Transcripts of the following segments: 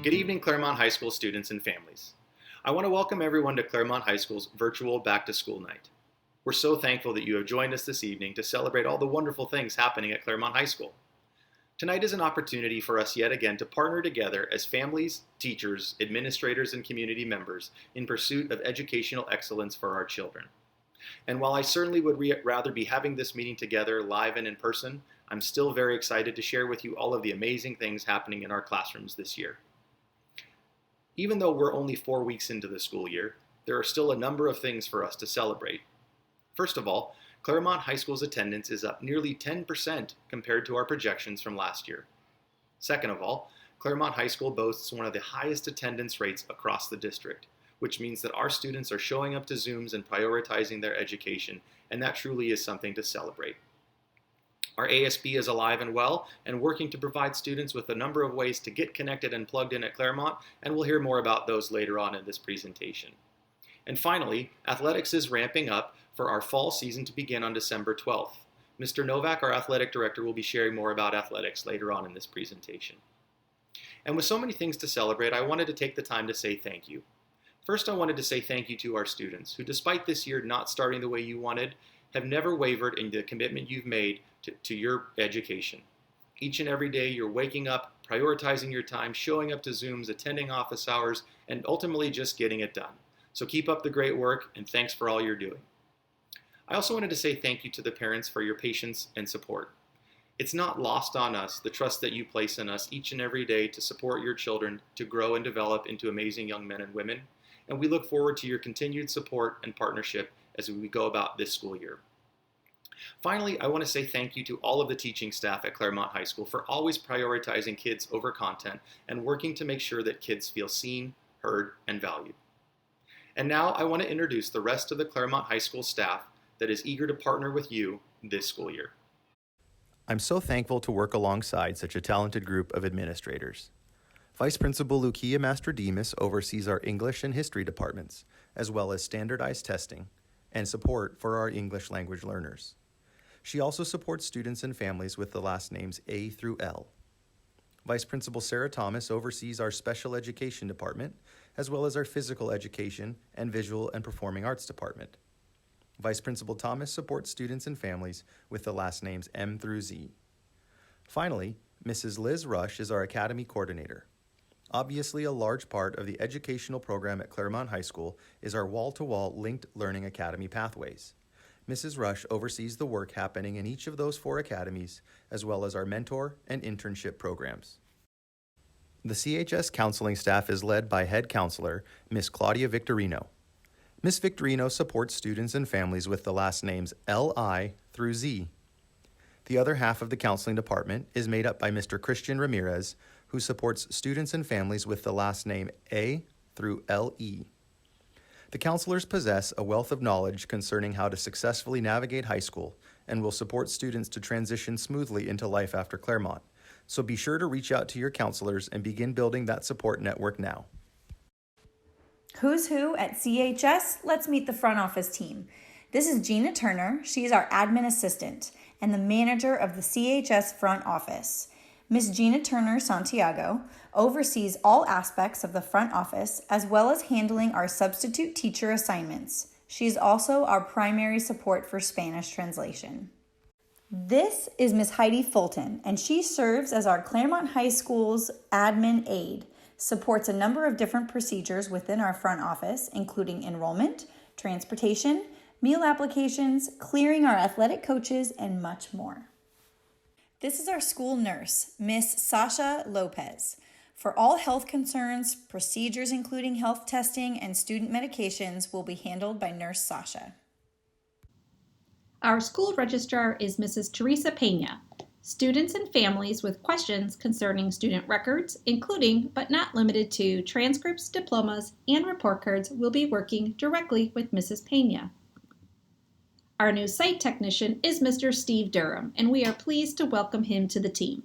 Good evening, Claremont High School students and families. I want to welcome everyone to Claremont High School's virtual Back to School night. We're so thankful that you have joined us this evening to celebrate all the wonderful things happening at Claremont High School. Tonight is an opportunity for us yet again to partner together as families, teachers, administrators, and community members in pursuit of educational excellence for our children. And while I certainly would rather be having this meeting together live and in person, I'm still very excited to share with you all of the amazing things happening in our classrooms this year. Even though we're only 4 weeks into the school year, there are still a number of things for us to celebrate. First of all, Claremont High School's attendance is up nearly 10% compared to our projections from last year. Second of all, Claremont High School boasts one of the highest attendance rates across the district, which means that our students are showing up to Zooms and prioritizing their education, and that truly is something to celebrate. Our ASB is alive and well and working to provide students with a number of ways to get connected and plugged in at Claremont, and we'll hear more about those later on in this presentation. And finally, athletics is ramping up for our fall season to begin on December 12th. Mr. Novak, our athletic director, will be sharing more about athletics later on in this presentation. And with so many things to celebrate, I wanted to take the time to say thank you. First, I wanted to say thank you to our students who, despite this year not starting the way you wanted, have never wavered in the commitment you've made to your education. Each and every day you're waking up, prioritizing your time, showing up to Zooms, attending office hours, and ultimately just getting it done. So keep up the great work, and thanks for all you're doing. I also wanted to say thank you to the parents for your patience and support. It's not lost on us the trust that you place in us each and every day to support your children to grow and develop into amazing young men and women, and we look forward to your continued support and partnership as we go about this school year. Finally, I want to say thank you to all of the teaching staff at Claremont High School for always prioritizing kids over content and working to make sure that kids feel seen, heard, and valued. And now I want to introduce the rest of the Claremont High School staff that is eager to partner with you this school year. I'm so thankful to work alongside such a talented group of administrators. Vice Principal Lucia Mastrodemus oversees our English and History departments, as well as standardized testing and support for our English language learners. She also supports students and families with the last names A through L. Vice Principal Sarah Thomas oversees our Special Education department, as well as our Physical Education and Visual and Performing Arts department. Vice Principal Thomas supports students and families with the last names M through Z. Finally, Mrs. Liz Rush is our Academy Coordinator. Obviously, a large part of the educational program at Claremont High School is our wall-to-wall linked learning academy pathways. Mrs. Rush oversees the work happening in each of those 4 academies, as well as our mentor and internship programs. The CHS counseling staff is led by head counselor, Ms. Claudia Victorino. Ms. Victorino supports students and families with the last names L-I through Z. The other half of the counseling department is made up by Mr. Christian Ramirez, who supports students and families with the last name A through L-E. The counselors possess a wealth of knowledge concerning how to successfully navigate high school and will support students to transition smoothly into life after Claremont. So be sure to reach out to your counselors and begin building that support network now. Who's who at CHS? Let's meet the front office team. This is Gina Turner. She's our admin assistant and the manager of the CHS front office. Miss Gina Turner Santiago oversees all aspects of the front office as well as handling our substitute teacher assignments. She's also our primary support for Spanish translation. This is Miss Heidi Fulton, and she serves as our Claremont High School's admin aide, supports a number of different procedures within our front office, including enrollment, transportation, meal applications, clearing our athletic coaches, and much more. This is our school nurse, Miss Sasha Lopez. For all health concerns, procedures including health testing and student medications will be handled by Nurse Sasha. Our school registrar is Mrs. Teresa Pena. Students and families with questions concerning student records, including but not limited to transcripts, diplomas, and report cards, will be working directly with Mrs. Pena. Our new site technician is Mr. Steve Durham, and we are pleased to welcome him to the team.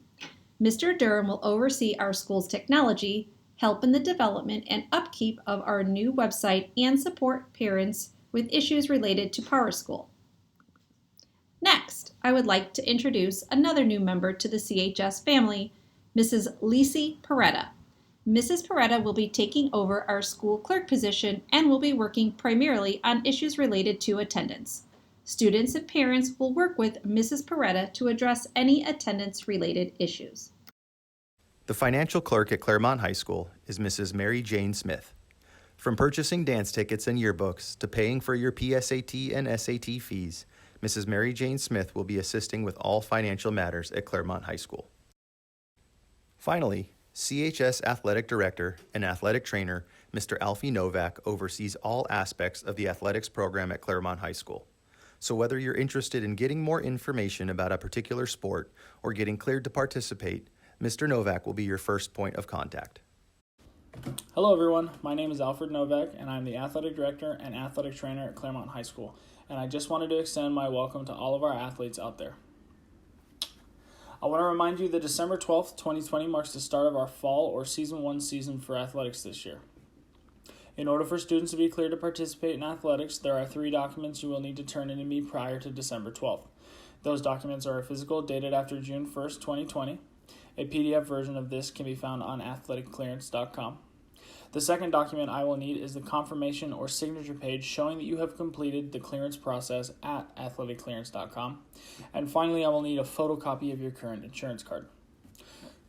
Mr. Durham will oversee our school's technology, help in the development and upkeep of our new website, and support parents with issues related to PowerSchool. Next, I would like to introduce another new member to the CHS family, Mrs. Lisi Peretta. Mrs. Peretta will be taking over our school clerk position and will be working primarily on issues related to attendance. Students and parents will work with Mrs. Peretta to address any attendance-related issues. The financial clerk at Claremont High School is Mrs. Mary Jane Smith. From purchasing dance tickets and yearbooks to paying for your PSAT and SAT fees, Mrs. Mary Jane Smith will be assisting with all financial matters at Claremont High School. Finally, CHS Athletic Director and Athletic Trainer Mr. Alfie Novak oversees all aspects of the athletics program at Claremont High School. So whether you're interested in getting more information about a particular sport or getting cleared to participate, Mr. Novak will be your first point of contact. Hello everyone, my name is Alfred Novak and I'm the Athletic Director and Athletic Trainer at Claremont High School, and I just wanted to extend my welcome to all of our athletes out there. I want to remind you that December 12th, 2020 marks the start of our fall or Season 1 season for athletics this year. In order for students to be cleared to participate in athletics, there are 3 documents you will need to turn in to me prior to December 12th. Those documents are a physical dated after June 1st, 2020. A PDF version of this can be found on athleticlearance.com. The second document I will need is the confirmation or signature page showing that you have completed the clearance process at athleticlearance.com. And finally, I will need a photocopy of your current insurance card.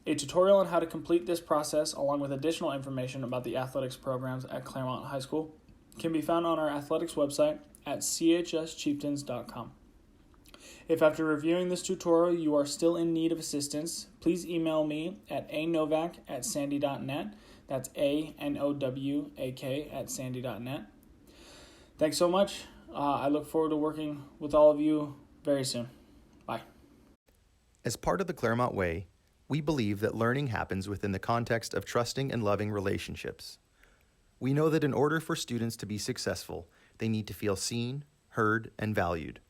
A tutorial on how to complete this process, along with additional information about the athletics programs at Claremont High School, can be found on our athletics website at chschieftains.com. If after reviewing this tutorial you are still in need of assistance, please email me at anovak@sandy.net. That's ANOWAK@sandy.net. Thanks so much. I look forward to working with all of you very soon. Bye. As part of the Claremont Way, we believe that learning happens within the context of trusting and loving relationships. We know that in order for students to be successful, they need to feel seen, heard, and valued.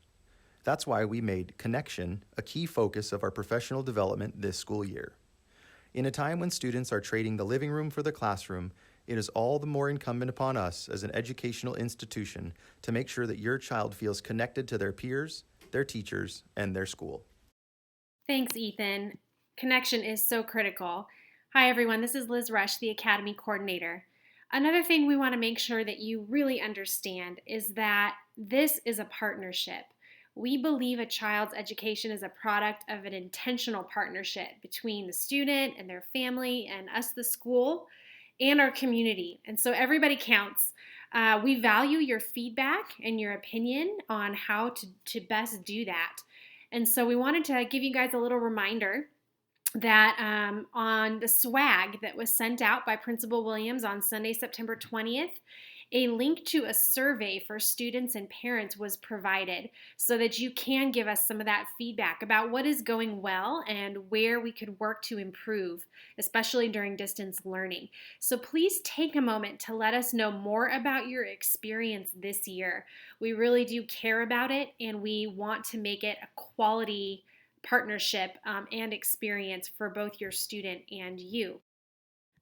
That's why we made connection a key focus of our professional development this school year. In a time when students are trading the living room for the classroom, it is all the more incumbent upon us as an educational institution to make sure that your child feels connected to their peers, their teachers, and their school. Thanks, Ethan. Connection is so critical. Hi, everyone. This is Liz Rush, the Academy Coordinator. Another thing we want to make sure that you really understand is that this is a partnership. We believe a child's education is a product of an intentional partnership between the student and their family and us, the school, and our community. And so everybody counts. We value your feedback and your opinion on how to best do that. And so we wanted to give you guys a little reminder that on the swag that was sent out by Principal Williams on Sunday, September 20th, a link to a survey for students and parents was provided so that you can give us some of that feedback about what is going well and where we could work to improve, especially during distance learning. So please take a moment to let us know more about your experience this year. We really do care about it, and we want to make it a quality partnership and experience for both your student and you.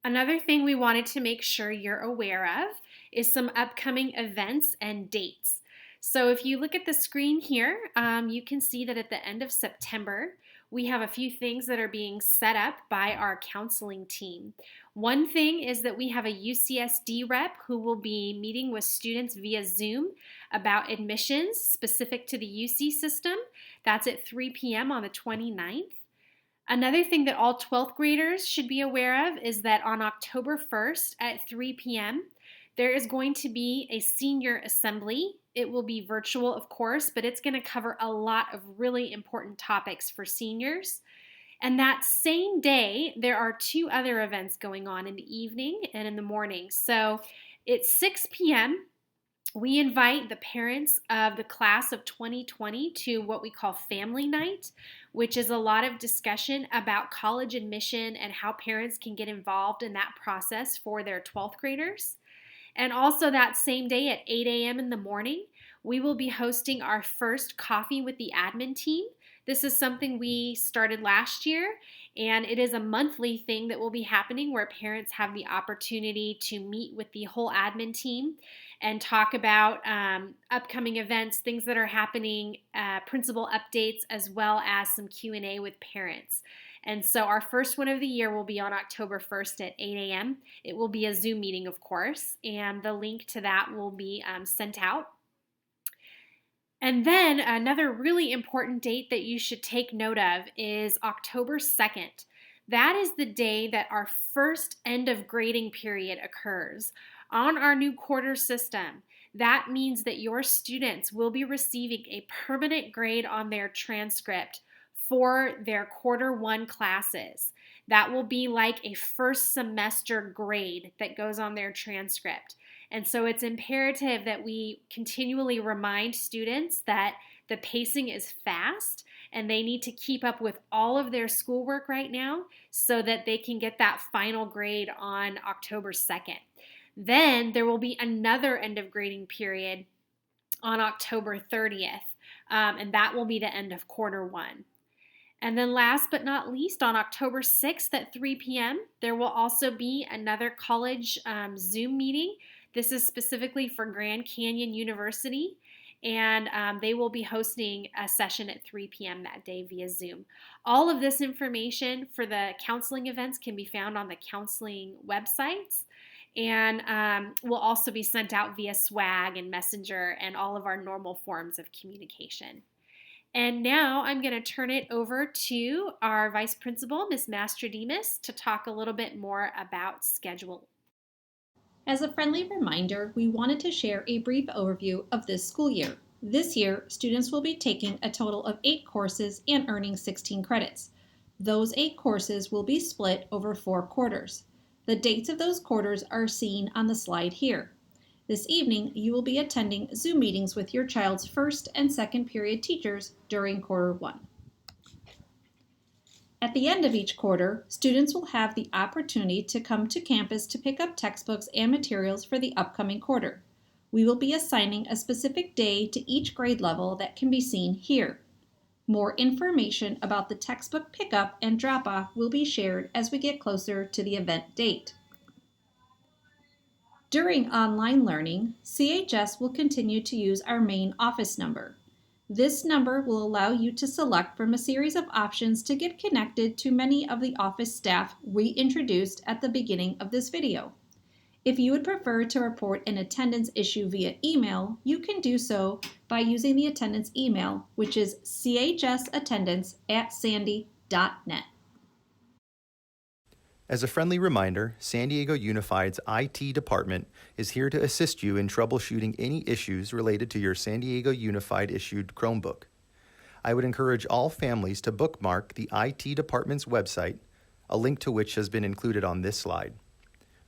Another thing we wanted to make sure you're aware of is some upcoming events and dates. So if you look at the screen here, you can see that at the end of September, we have a few things that are being set up by our counseling team. One thing is that we have a UCSD rep who will be meeting with students via Zoom about admissions specific to the UC system. That's at 3 p.m. on the 29th. Another thing that all 12th graders should be aware of is that on October 1st at 3 p.m., there is going to be a senior assembly. It will be virtual, of course, but it's going to cover a lot of really important topics for seniors. And that same day, there are 2 other events going on in the evening and in the morning. So at 6 p.m., we invite the parents of the class of 2020 to what we call Family Night, which is a lot of discussion about college admission and how parents can get involved in that process for their 12th graders. And also that same day at 8 a.m. in the morning, we will be hosting our first Coffee with the Admin team. This is something we started last year, and it is a monthly thing that will be happening where parents have the opportunity to meet with the whole admin team and talk about upcoming events, things that are happening, principal updates, as well as some Q&A with parents. And so our first one of the year will be on October 1st at 8 a.m. It will be a Zoom meeting, of course, and the link to that will be sent out. And then another really important date that you should take note of is October 2nd. That is the day that our first end of grading period occurs. On our new quarter system, that means that your students will be receiving a permanent grade on their transcript for their quarter one classes. That will be like a first semester grade that goes on their transcript. And so it's imperative that we continually remind students that the pacing is fast and they need to keep up with all of their schoolwork right now so that they can get that final grade on October 2nd. Then there will be another end of grading period on October 30th, and that will be the end of quarter one. And then last but not least, on October 6th at 3 p.m., there will also be another college Zoom meeting. This is specifically for Grand Canyon University, and they will be hosting a session at 3 p.m. that day via Zoom. All of this information for the counseling events can be found on the counseling websites, and will also be sent out via swag and messenger and all of our normal forms of communication. And now I'm going to turn it over to our Vice Principal, Ms. Mastrodemus, to talk a little bit more about schedule. As a friendly reminder, we wanted to share a brief overview of this school year. This year, students will be taking a total of 8 courses and earning 16 credits. Those 8 courses will be split over 4 quarters. The dates of those quarters are seen on the slide here. This evening, you will be attending Zoom meetings with your child's first and second period teachers during quarter one. At the end of each quarter, students will have the opportunity to come to campus to pick up textbooks and materials for the upcoming quarter. We will be assigning a specific day to each grade level that can be seen here. More information about the textbook pickup and drop-off will be shared as we get closer to the event date. During online learning, CHS will continue to use our main office number. This number will allow you to select from a series of options to get connected to many of the office staff we introduced at the beginning of this video. If you would prefer to report an attendance issue via email, you can do so by using the attendance email, which is chsattendance@sandy.net. As a friendly reminder, San Diego Unified's IT department is here to assist you in troubleshooting any issues related to your San Diego Unified issued Chromebook. I would encourage all families to bookmark the IT department's website, a link to which has been included on this slide.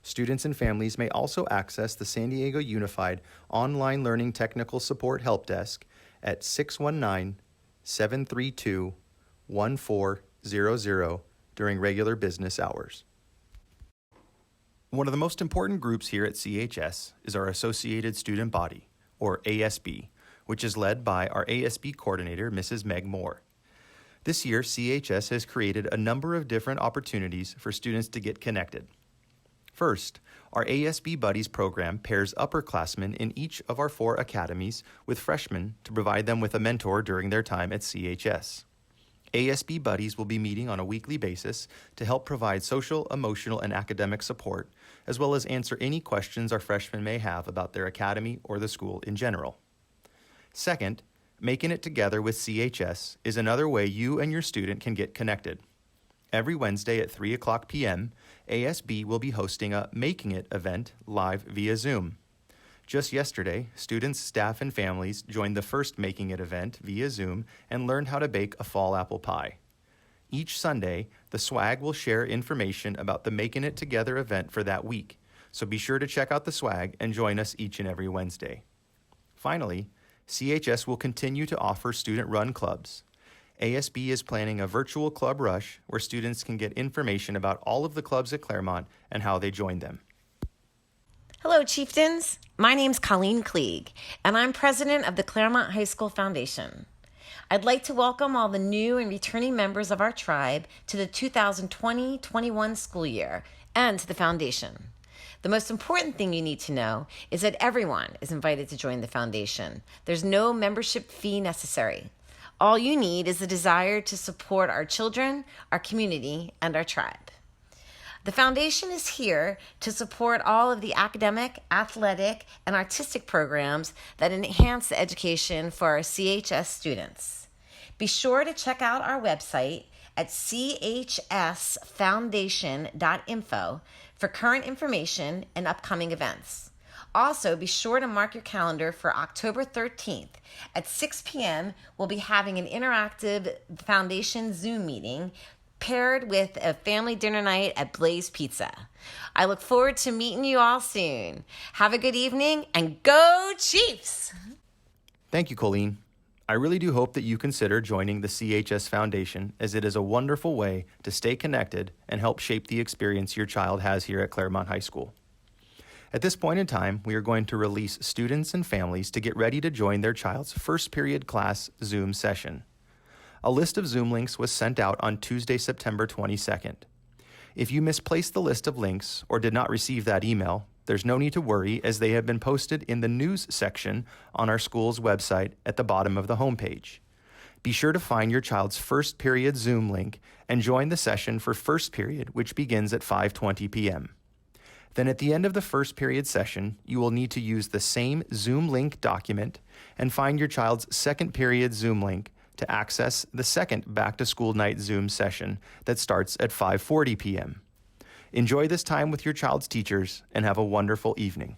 Students and families may also access the San Diego Unified Online Learning Technical Support Help Desk at 619-732-1400 during regular business hours. One of the most important groups here at CHS is our Associated Student Body, or ASB, which is led by our ASB coordinator, Mrs. Meg Moore. This year, CHS has created a number of different opportunities for students to get connected. First, our ASB Buddies program pairs upperclassmen in each of our 4 academies with freshmen to provide them with a mentor during their time at CHS. ASB Buddies will be meeting on a weekly basis to help provide social, emotional, and academic support, as well as answer any questions our freshmen may have about their academy or the school in general. Second, Making It Together with CHS is another way you and your student can get connected. Every Wednesday at 3 o'clock p.m., ASB will be hosting a Making It event live via Zoom. Just yesterday, students, staff, and families joined the first Making It event via Zoom and learned how to bake a fall apple pie. Each Sunday, the swag will share information about the Making It Together event for that week, so be sure to check out the swag and join us each and every Wednesday. Finally, CHS will continue to offer student-run clubs. ASB is planning a virtual club rush where students can get information about all of the clubs at Claremont and how they join them. Hello, Chieftains. My name's Colleen Klieg, and I'm president of the Claremont High School Foundation. I'd like to welcome all the new and returning members of our tribe to the 2020-21 school year and to the foundation. The most important thing you need to know is that everyone is invited to join the foundation. There's no membership fee necessary. All you need is the desire to support our children, our community, and our tribe. The foundation is here to support all of the academic, athletic, and artistic programs that enhance the education for our CHS students. Be sure to check out our website at chsfoundation.info for current information and upcoming events. Also, be sure to mark your calendar for October 13th. At 6 p.m., we'll be having an interactive foundation Zoom meeting paired with a family dinner night at Blaze Pizza. I look forward to meeting you all soon. Have a good evening and go Chiefs! Thank you, Colleen. I really do hope that you consider joining the CHS Foundation, as it is a wonderful way to stay connected and help shape the experience your child has here at Claremont High School. At this point in time, we are going to release students and families to get ready to join their child's first period class Zoom session. A list of Zoom links was sent out on Tuesday, September 22nd. If you misplaced the list of links or did not receive that email, there's no need to worry, as they have been posted in the news section on our school's website at the bottom of the homepage. Be sure to find your child's first period Zoom link and join the session for first period, which begins at 5:20 p.m. Then at the end of the first period session, you will need to use the same Zoom link document and find your child's second period Zoom link to access the second back-to-school night Zoom session that starts at 5:40 p.m. Enjoy this time with your child's teachers and have a wonderful evening.